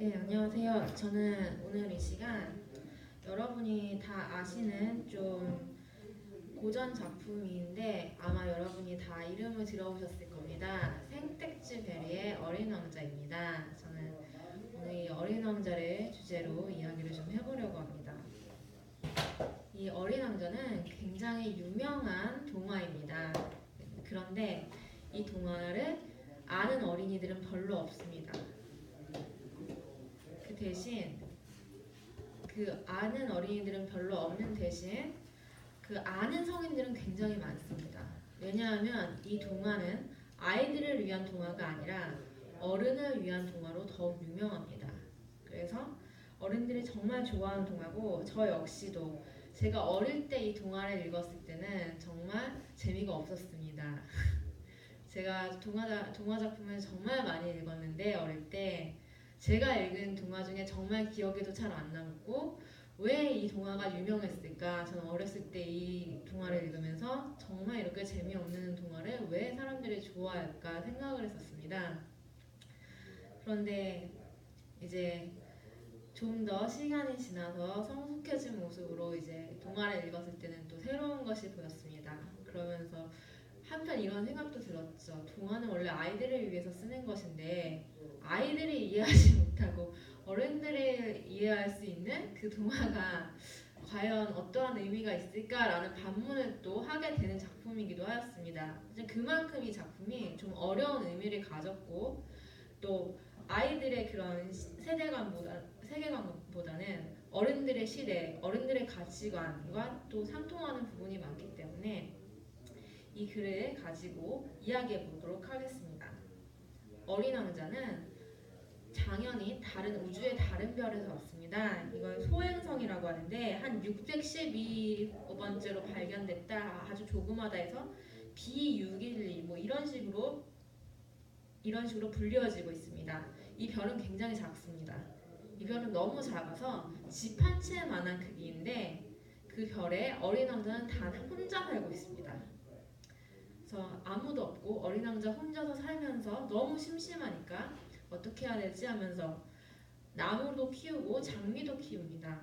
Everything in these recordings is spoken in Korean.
네, 안녕하세요. 저는 오늘 이 시간 여러분이 다 아시는 좀 고전 작품인데 아마 여러분이 다 이름을 들어보셨을 겁니다. 생텍쥐 베리의 어린 왕자입니다. 저는 오늘 이 어린 왕자를 주제로 이야기를 좀 해보려고 합니다. 이 어린 왕자는 굉장히 유명한 동화입니다. 그런데 이 동화를 아는 어린이들은 별로 없습니다. 그 대신 그 아는 어린이들은 별로 없는 대신 그 아는 성인들은 굉장히 많습니다. 왜냐하면 이 동화는 아이들을 위한 동화가 아니라 어른을 위한 동화로 더욱 유명합니다. 그래서 어른들이 정말 좋아하는 동화고 저 역시도 제가 어릴 때 이 동화를 읽었을 때는 정말 재미가 없었습니다. 제가 동화 작품을 정말 많이 읽었는데 어릴 때 제가 읽은 동화 중에 정말 기억에도 잘 안 남고 왜 이 동화가 유명했을까? 저는 어렸을 때 이 동화를 읽으면서 정말 이렇게 재미없는 동화를 왜 사람들이 좋아할까 생각을 했었습니다. 그런데 이제 좀 더 시간이 지나서 성숙해진 모습으로 이제 동화를 읽었을 때는 또 새로운 것이 보였습니다. 그러면서 한편 이런 생각도 들었죠. 동화는 원래 아이들을 위해서 쓰는 것인데 아이들이 이해하지 못하고 어른들이 이해할 수 있는 그 동화가 과연 어떠한 의미가 있을까라는 반문을 또 하게 되는 작품이기도 하였습니다. 이제 그만큼 이 작품이 좀 어려운 의미를 가졌고 또 아이들의 그런 세계관보다는 어른들의 시대, 어른들의 가치관과 또 상통하는 부분이 많기 때문에 이 글을 가지고 이야기해 보도록 하겠습니다. 어린 왕자는 당연히 다른 우주의 다른 별에서 왔습니다. 이걸 소행성이라고 하는데 한 612번째로 발견됐다. 아주 조그마다 해서 B612 뭐 이런 식으로 불려지고 있습니다. 이 별은 굉장히 작습니다. 이 별은 너무 작아서 집 한 채만한 크기인데 그 별에 어린 왕자는 단 혼자 살고 있습니다. 그래서 아무도 없고 어린 왕자 혼자서 살면서 너무 심심하니까 어떻게 해야 되지 하면서 나무도 키우고 장미도 키웁니다.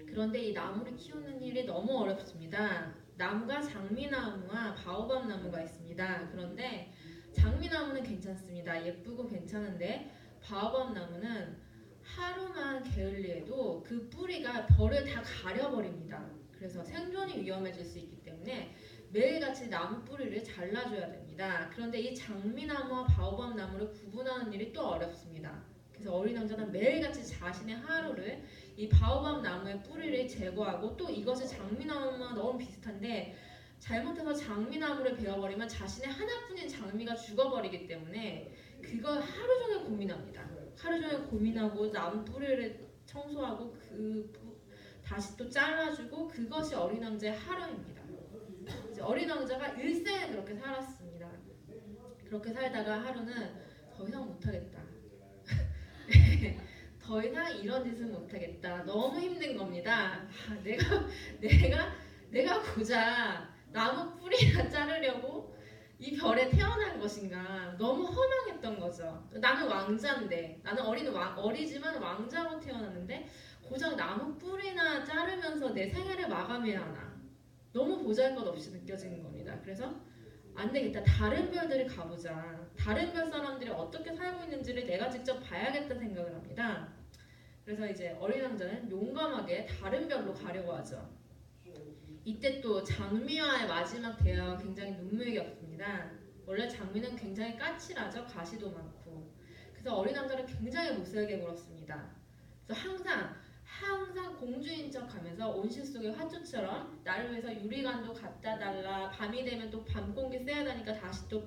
그런데 이 나무를 키우는 일이 너무 어렵습니다. 나무가 장미나무와 바오밥 나무가 있습니다. 그런데 장미나무는 괜찮습니다. 예쁘고 괜찮은데 바오밥 나무는 하루만 게을리해도 그 뿌리가 벌을 다 가려버립니다. 그래서 생존이 위험해질 수 있기 때문에 매일같이 나무 뿌리를 잘라줘야 됩니다. 그런데 이 장미나무와 바오밥 나무를 구분하는 일이 또 어렵습니다. 그래서 어린 왕자는 매일같이 자신의 하루를 이 바오밥 나무의 뿌리를 제거하고 또 이것이 장미나무와 너무 비슷한데 잘못해서 장미나무를 베어버리면 자신의 하나뿐인 장미가 죽어버리기 때문에 그걸 하루 종일 고민합니다. 하루 종일 고민하고 나무 뿌리를 청소하고 다시 또 잘라주고 그것이 어린 왕자의 하루입니다. 어린 왕자가 일생을 그렇게 살았습니다. 그렇게 살다가 하루는 더 이상 못하겠다. 더 이상 이런 짓은 못하겠다. 너무 힘든 겁니다. 내가 고작 나무 뿌리나 자르려고 이 별에 태어난 것인가. 너무 허망했던 거죠. 나는 왕자인데, 나는 어리지만 왕자로 태어났는데 고작 나무 뿌리나 자르면서 내 생애를 마감해야 하나. 너무 보잘것없이 느껴지는 겁니다. 그래서 안 되겠다. 다른 별들을 가보자. 다른 별 사람들이 어떻게 살고 있는지를 내가 직접 봐야겠다 생각을 합니다. 그래서 이제 어린 왕자는 용감하게 다른 별로 가려고 하죠. 이때 또 장미와의 마지막 대화가 굉장히 눈물겹습니다. 원래 장미는 굉장히 까칠하죠. 가시도 많고. 그래서 어린 왕자를 굉장히 못살게 굴었습니다. 그래서 항상 공주인 척하면서 온실 속의 화초처럼 나를 위해서 유리관도 갖다 달라. 밤이 되면 또 밤 공기 쐬야 되니까 다시 또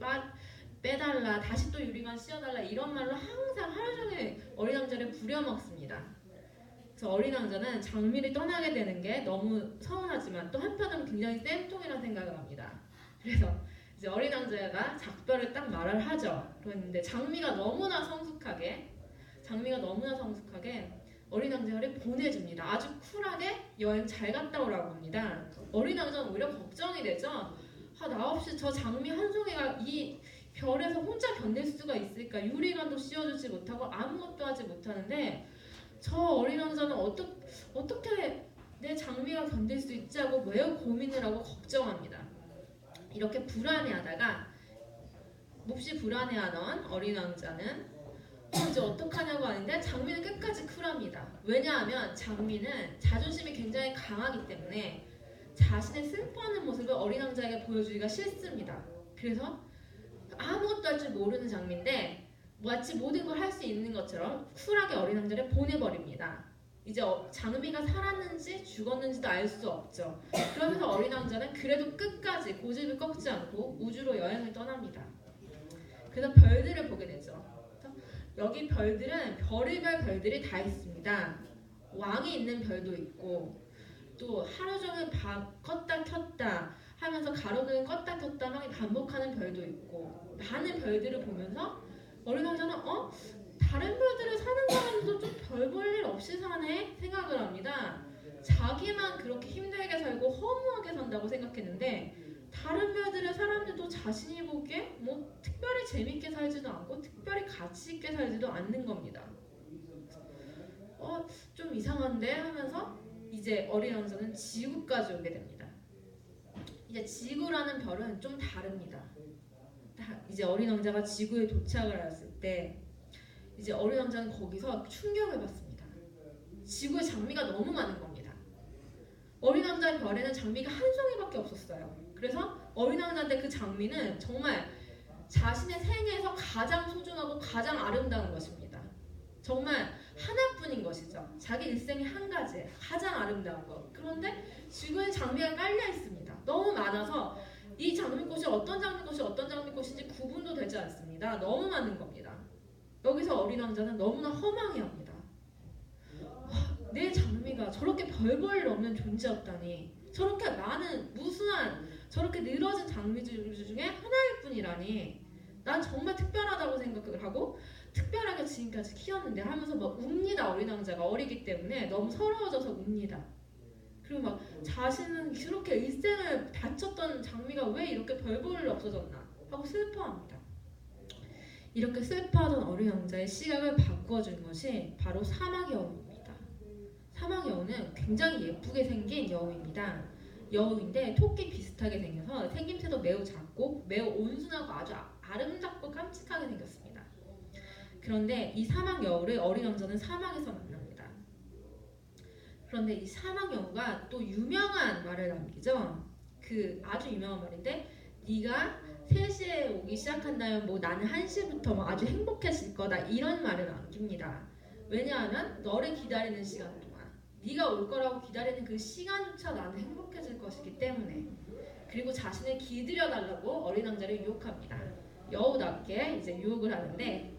빼달라. 다시 또 유리관 씌워달라. 이런 말로 항상 하루 종일 어린 왕자를 부려먹습니다. 그래서 어린 왕자는 장미를 떠나게 되는 게 너무 서운하지만 또 한편으로는 굉장히 쌤통이라는 생각을 합니다. 그래서 이제 어린 왕자가 작별을 딱 말을 하죠. 그랬는데 장미가 너무나 성숙하게 어린 왕자를 보내줍니다. 아주 쿨하게 여행 잘 갔다 오라고 합니다. 어린 왕자는 오히려 걱정이 되죠. 나 없이 저 장미 한 송이가 이 별에서 혼자 견딜 수가 있을까? 유리관도 씌워주지 못하고 아무것도 하지 못하는데 저 어린 왕자는 어떻게 내 장미가 견딜 수 있지 하고 매우 고민을 하고 걱정합니다. 이렇게 불안해하다가 몹시 불안해하던 어린 왕자는 이제 어떡하냐고 하는데 장미는 끝까지 쿨합니다. 왜냐하면 장미는 자존심이 굉장히 강하기 때문에 자신의 슬퍼하는 모습을 어린 왕자에게 보여주기가 싫습니다. 그래서 아무것도 할 줄 모르는 장미인데 마치 모든 걸 할 수 있는 것처럼 쿨하게 어린 왕자를 보내버립니다. 이제 장미가 살았는지 죽었는지도 알 수 없죠. 그러면서 어린 왕자는 그래도 끝까지 고집을 꺾지 않고 우주로 여행을 떠납니다. 그래서 별들을 보게 되죠. 여기 별들은 별의별 별들이 다 있습니다. 왕이 있는 별도 있고 또 하루 종일 껐다 켰다 하면서 가로등 껐다 켰다 막 반복하는 별도 있고 많은 별들을 보면서 어린 왕자는 다른 별들을 사는 사람도 좀 별 볼 일 없이 사네 생각을 합니다. 자기만 그렇게 힘들게 살고 허무하게 산다고 생각했는데 다른 별들의 사람들도 자신이 보기에 뭐 특별히 재밌게 살지도 않고 특별히 가치 있게 살지도 않는 겁니다. 좀 이상한데 하면서 이제 어린 왕자는 지구까지 오게 됩니다. 이제 지구라는 별은 좀 다릅니다. 이제 어린 왕자가 지구에 도착을 했을 때 이제 어린 왕자는 거기서 충격을 받습니다. 지구에 장미가 너무 많은 겁니다. 어린 왕자의 별에는 장미가 한 송이밖에 없었어요. 그래서 어린 왕자한테 그 장미는 정말 자신의 생에서 가장 소중하고 가장 아름다운 것입니다. 정말 하나뿐인 것이죠. 자기 일생에 한 가지 가장 아름다운 것. 그런데 지구에 장미가 깔려 있습니다. 너무 많아서 이 장미꽃이 어떤 장미꽃인지 구분도 되지 않습니다. 너무 많은 겁니다. 여기서 어린 왕자는 너무나 허망해합니다. 내 장미가 저렇게 별 볼 일 없는 존재였다니, 저렇게 많은 무수한 저렇게 늘어진 장미들 중에 하나일 뿐이라니, 난 정말 특별하다고 생각을 하고 특별하게 지금까지 키웠는데 하면서 막 웁니다. 어린 왕자가 어리기 때문에 너무 서러워져서 웁니다. 그리고 막 자신은 그렇게 일생을 바쳤던 장미가 왜 이렇게 별 볼 일 없어졌나 하고 슬퍼합니다. 이렇게 슬퍼하던 어린 왕자의 시각을 바꿔준 것이 바로 사막 여우입니다. 사막 여우는 굉장히 예쁘게 생긴 여우입니다. 여우인데 토끼 비슷하게 생겨서 생김새도 매우 작고 매우 온순하고 아주 아름답고 깜찍하게 생겼습니다. 그런데 이 사막 여우를 어린 왕자는 사막에서 만납니다. 그런데 이 사막 여우가 또 유명한 말을 남기죠. 그 아주 유명한 말인데, 네가 3시에 오기 시작한다면 뭐 나는 1시부터 뭐 아주 행복해질 거다, 이런 말을 남깁니다. 왜냐하면 너를 기다리는 시간 동안, 네가 올 거라고 기다리는 그 시간조차 나는 행복해질 것이기 때문에. 그리고 자신을 길들여 달라고 어린 왕자를 유혹합니다. 여우답게 이제 유혹을 하는데,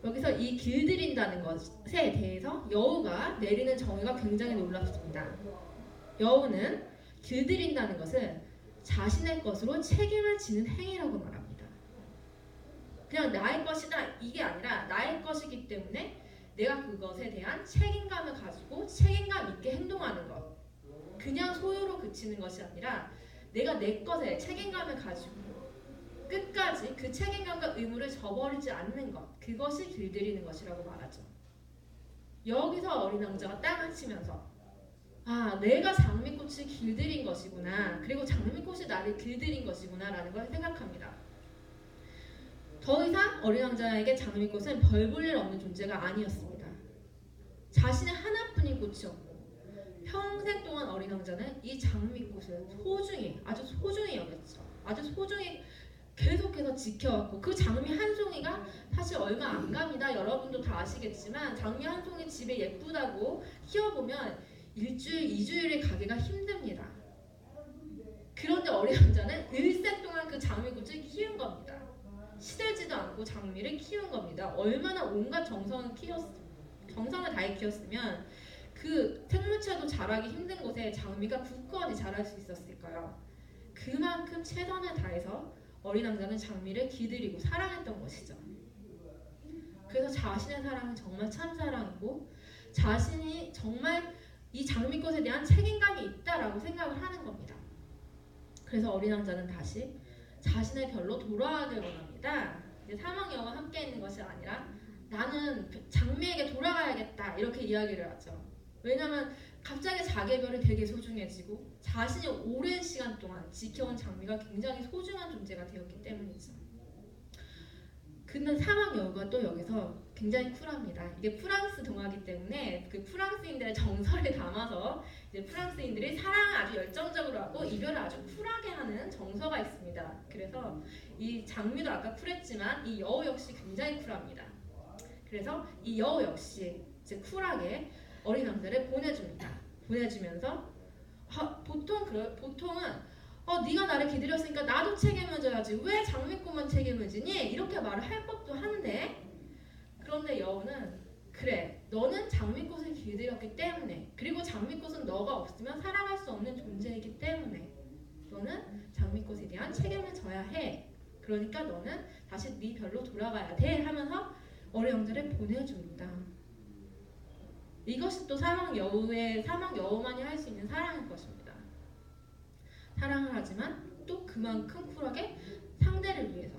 여기서 이 길들인다는 것에 대해서 여우가 내리는 정의가 굉장히 놀랍습니다. 여우는 길들인다는 것을 자신의 것으로 책임을 지는 행위라고 말합니다. 그냥 나의 것이다 이게 아니라 나의 것이기 때문에 내가 그것에 대한 책임감을 가지고 책임감 있게 행동하는 것. 그냥 소유로 그치는 것이 아니라 내가 내 것에 책임감을 가지고 끝까지 그 책임감과 의무를 저버리지 않는 것. 그것이 길들이는 것이라고 말하죠. 여기서 어린 왕자가 땅을 치면서 내가 장미꽃을 길들인 것이구나. 그리고 장미꽃이 나를 길들인 것이구나 라는 걸 생각합니다. 더 이상 어린 왕자에게 장미꽃은 별 볼 일 없는 존재가 아니었습니다. 자신의 하나뿐인 꽃이었고 평생 동안 어린 왕자는 이 장미꽃을 아주 소중히 여겼죠. 아주 소중히 계속해서 지켜왔고, 그 장미 한 송이가 사실 얼마 안 갑니다. 여러분도 다 아시겠지만 장미 한 송이 집에 예쁘다고 키워보면 1주일, 2주일에 가기가 힘듭니다. 그런데 어린 왕자는 일생 동안 그 장미꽃을 키운 겁니다. 시들지도 않고 장미를 키운 겁니다. 얼마나 온갖 정성을 다해 키웠으면 그 생물체도 자라기 힘든 곳에 장미가 굳건히 자랄 수 있었을까요? 그만큼 최선을 다해서 어린 왕자는 장미를 기들이고 사랑했던 것이죠. 그래서 자신의 사랑은 정말 참사랑이고 자신이 정말 이 장미꽃에 대한 책임감이 있다라고 생각을 하는 겁니다. 그래서 어린 왕자는 다시 자신의 별로 돌아가길 원합니다. 이제 사망 여우와 함께 있는 것이 아니라 나는 장미에게 돌아가야겠다 이렇게 이야기를 하죠. 왜냐하면 갑자기 자기의 별이 되게 소중해지고 자신이 오랜 시간 동안 지켜온 장미가 굉장히 소중한 존재가 되었기 때문이죠. 근데 사막 여우가 또 여기서 굉장히 쿨합니다. 이게 프랑스 동화이기 때문에 그 프랑스인들의 정서를 담아서 이제 프랑스인들이 사랑을 아주 열정적으로 하고 이별을 아주 쿨하게 하는 정서가 있습니다. 그래서 이 장미도 아까 쿨했지만 이 여우 역시 굉장히 쿨합니다. 그래서 이 여우 역시 이제 쿨하게 어린 왕자를 보내줍니다. 보내주면서 보통은 네가 나를 기다렸으니까 나도 책임을 져야지. 왜 장미꽃만 책임을 지니? 이렇게 말을 할 법도 한데 그런데 여우는 그래 너는 장미꽃을 길들였기 때문에 그리고 장미꽃은 너가 없으면 살아갈 수 없는 존재이기 때문에 너는 장미꽃에 대한 책임을 져야 해. 그러니까 너는 다시 네 별로 돌아가야 돼 하면서 어린 왕자를 보내줍니다. 이것이 또 사막 여우만이 할 수 있는 사랑일 것입니다. 사랑을 하지만 또 그만큼 쿨하게 상대를 위해서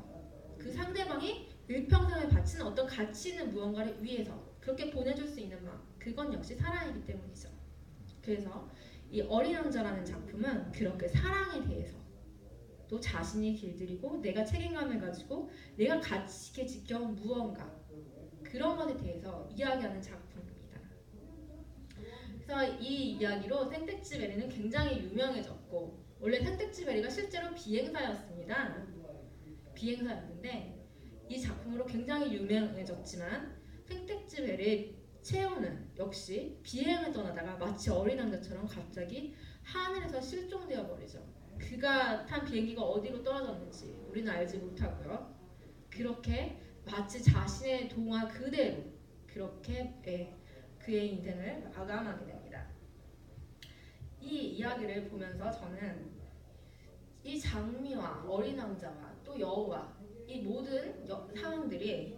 그 상대방이 일평생을 바치는 어떤 가치 있는 무언가를 위해서 그렇게 보내줄 수 있는 마음 그건 역시 사랑이기 때문이죠. 그래서 이 어린 왕자라는 작품은 그렇게 사랑에 대해서 또 자신이 길들이고 내가 책임감을 가지고 내가 가치 있게 지켜온 무언가 그런 것에 대해서 이야기하는 작품입니다. 그래서 이 이야기로 생텍쥐베리는 굉장히 유명해졌고 원래 생텍쥐베리가 실제로 비행사였습니다. 비행사였는데 이 작품으로 굉장히 유명해졌지만 생텍쥐베리의 체오는 역시 비행을 떠나다가 마치 어린 왕자처럼 갑자기 하늘에서 실종되어 버리죠. 그가 탄 비행기가 어디로 떨어졌는지 우리는 알지 못하고요. 그렇게 마치 자신의 동화 그대로 그렇게 그의 인생을 마감하게 됩니다. 이 이야기를 보면서 저는 이 장미와 어린 왕자와 또 여우와 이 모든 상황들이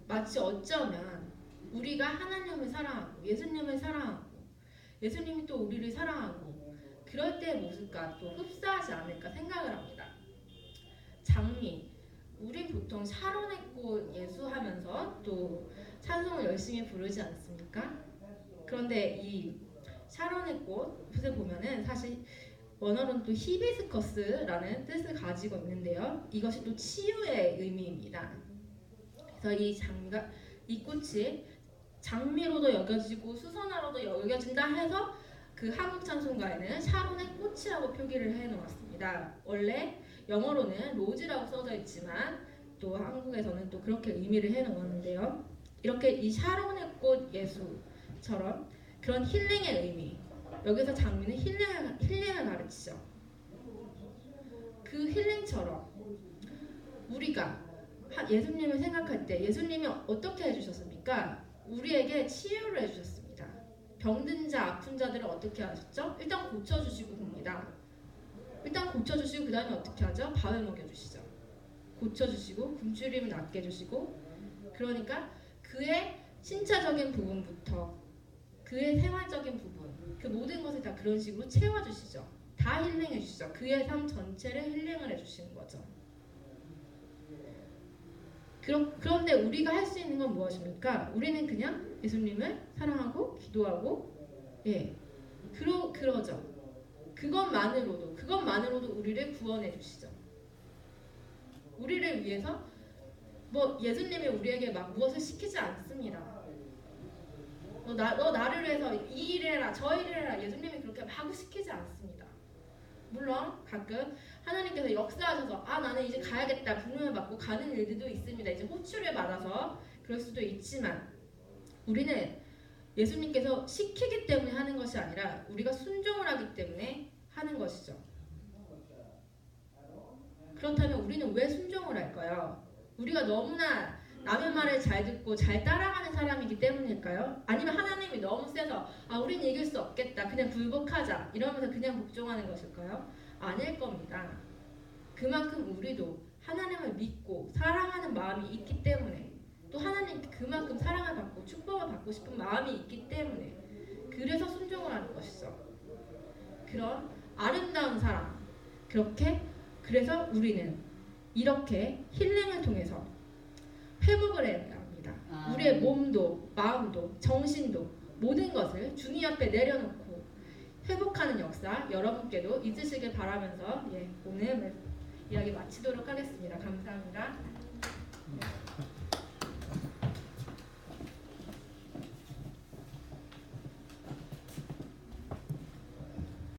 마치 어쩌면 우리가 하나님을 사랑하고 예수님을 사랑하고 예수님이 또 우리를 사랑하고 그럴 때의 모습과 또 흡사하지 않을까 생각을 합니다. 장미, 우린 보통 샤론의 꽃 예수하면서 또 찬송을 열심히 부르지 않습니까? 그런데 이 샤론의 꽃을 보면은 사실 원어로는 또 히비스커스라는 뜻을 가지고 있는데요. 이것이 또 치유의 의미입니다. 그래서 이 꽃이 장미로도 여겨지고 수선화로도 여겨진다 해서 그 한국 찬송가에는 샤론의 꽃이라고 표기를 해놓았습니다. 원래 영어로는 로즈라고 써져 있지만 또 한국에서는 또 그렇게 의미를 해놓았는데요. 이렇게 이 샤론의 꽃 예수처럼 그런 힐링의 의미 여기서 장미는 힐링을 가르치죠. 그 힐링처럼 우리가 예수님을 생각할 때 예수님이 어떻게 해주셨습니까? 우리에게 치유를 해주셨습니다. 병든 자, 아픈 자들을 어떻게 하셨죠? 일단 고쳐주시고 봅니다. 일단 고쳐주시고 그 다음에 어떻게 하죠? 밥을 먹여주시죠. 고쳐주시고 굶주림을 낫게 해주시고 그러니까 그의 신체적인 부분부터 그의 생활적인 부분 그 모든 것을 다 그런 식으로 채워주시죠. 다 힐링해 주시죠. 그의 삶 전체를 힐링을 해주시는 거죠. 그런데 우리가 할 수 있는 건 무엇입니까? 우리는 그냥 예수님을 사랑하고 기도하고 그러죠. 그것만으로도 우리를 구원해 주시죠. 우리를 위해서 예수님이 우리에게 막 무엇을 시키지 않습니다. 너 나를 위해서 이 일을 해라 저 일을 해라 예수님이 그렇게 막 시키지 않습니다. 물론 가끔 하나님께서 역사하셔서 나는 이제 가야겠다 부름을 받고 가는 일들도 있습니다. 이제 호출을 받아서 그럴 수도 있지만 우리는 예수님께서 시키기 때문에 하는 것이 아니라 우리가 순종을 하기 때문에 하는 것이죠. 그렇다면 우리는 왜 순종을 할까요? 우리가 너무나 남의 말을 잘 듣고 잘 따라가는 사람이기 때문일까요? 아니면 하나님이 너무 세서 우린 이길 수 없겠다 그냥 굴복하자 이러면서 그냥 복종하는 것일까요? 아닐 겁니다. 그만큼 우리도 하나님을 믿고 사랑하는 마음이 있기 때문에 또 하나님 그만큼 사랑을 받고 축복을 받고 싶은 마음이 있기 때문에 그래서 순종을 하는 것이죠. 그런 아름다운 사랑 그래서 우리는 이렇게 힐링을 통해서 회복을 해야 합니다. 우리의 몸도 마음도 정신도 모든 것을 주님 앞에 내려놓고 회복하는 역사 여러분께도 있으시길 바라면서 오늘 이야기 마치도록 하겠습니다. 감사합니다.